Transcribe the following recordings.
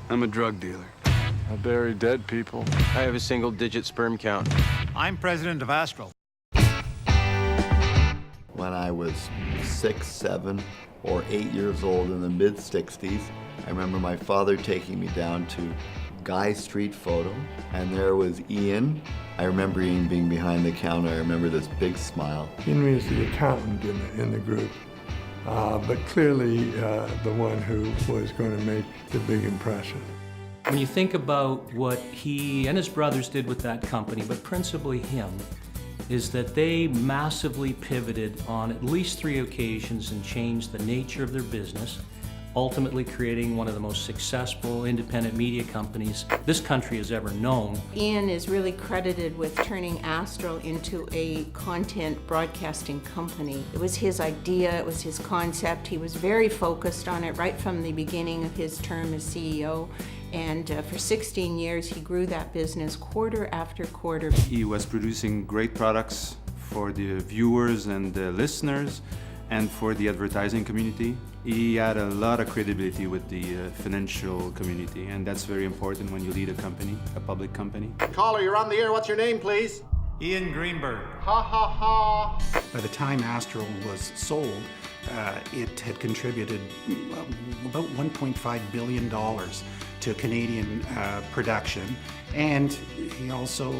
I'm a drug dealer. I bury dead people. I have a single-digit sperm count. I'm president of Astral. When I was 6, 7, or 8 years old in the mid-60s, I remember my father taking me down to Guy Street Photo, and there was Ian. I remember Ian being behind the counter. I remember this big smile. Ian was the accountant in the group, but clearly the one who was going to make the big impression. When you think about what he and his brothers did with that company, but principally him, is that they massively pivoted on at least 3 occasions and changed the nature of their business, ultimately creating one of the most successful independent media companies this country has ever known. Ian is really credited with turning Astral into a content broadcasting company. It was his idea, it was his concept. He was very focused on it right from the beginning of his term as CEO. And for 16 years, he grew that business quarter after quarter. He was producing great products for the viewers and the listeners and for the advertising community. He had a lot of credibility with the financial community, and that's very important when you lead a company, a public company. Caller, you're on the air. What's your name, please? Ian Greenberg. Ha ha ha. By the time Astral was sold, it had contributed about $1.5 billion to Canadian production, and he also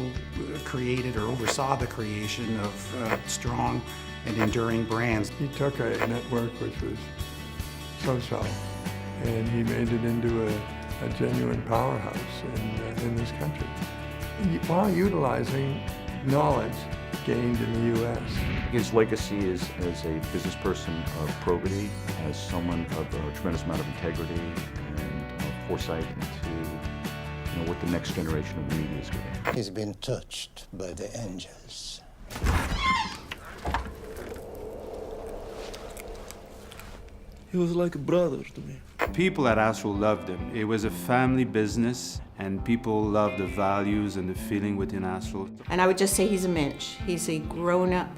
created or oversaw the creation of strong and enduring brands. He took a network which was so-so, and he made it into a genuine powerhouse in this country, while utilizing knowledge gained in the U.S. His legacy is as a business person of probity, as someone of a tremendous amount of integrity and of foresight into what the next generation of media is going to be. He's been touched by the angels. He was like a brother to me. People at Astral loved him. It was a family business, and people loved the values and the feeling within Astral. And I would just say he's a mensch. He's a grown-up,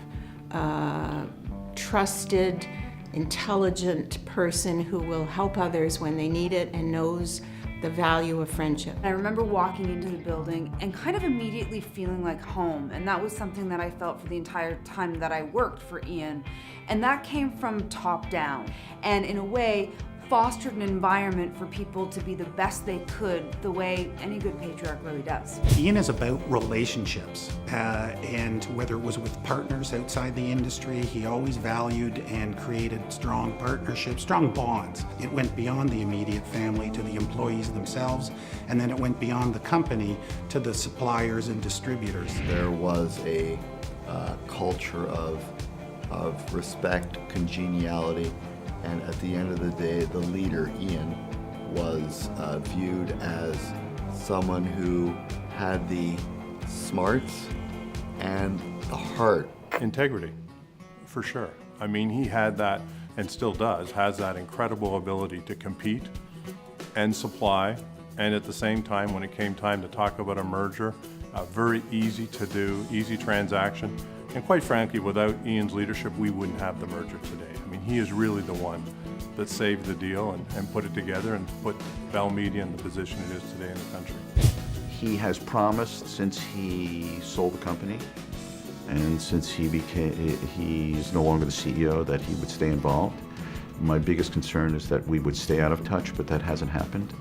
trusted, intelligent person who will help others when they need it and knows the value of friendship. I remember walking into the building and kind of immediately feeling like home, and that was something that I felt for the entire time that I worked for Ian. And that came from top down, and in a way fostered an environment for people to be the best they could, the way any good patriarch really does. Ian is about relationships, and whether it was with partners outside the industry, he always valued and created strong partnerships, strong bonds. It went beyond the immediate family to the employees themselves, and then it went beyond the company to the suppliers and distributors. There was a culture of respect, congeniality, and at the end of the day, the leader, Ian, was viewed as someone who had the smarts and the heart. Integrity, for sure. I mean, he had that, and still does, has that incredible ability to compete and supply, and at the same time, when it came time to talk about a merger, very easy to do, easy transaction. And quite frankly, without Ian's leadership, we wouldn't have the merger today. I mean, he is really the one that saved the deal and put it together and put Bell Media in the position it is today in the country. He has promised since he sold the company and since he's no longer the CEO that he would stay involved. My biggest concern is that we would stay out of touch, but that hasn't happened.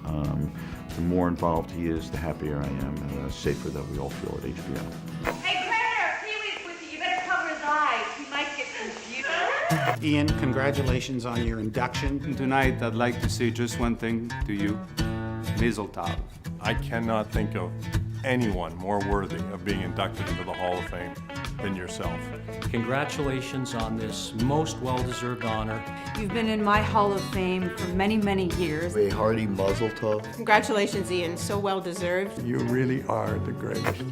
The more involved he is, the happier I am and the safer that we all feel at HBO. Hey, Creditor, Pee-wee's with you. You better cover his eyes. He might get confused. Ian, congratulations on your induction. And tonight, I'd like to say just one thing to you. Mazel tov. I cannot think of anyone more worthy of being inducted into the Hall of Fame than yourself. Congratulations on this most well-deserved honor. You've been in my Hall of Fame for many, many years. A hearty mazel tov. Congratulations, Ian. So well deserved. You really are the greatest.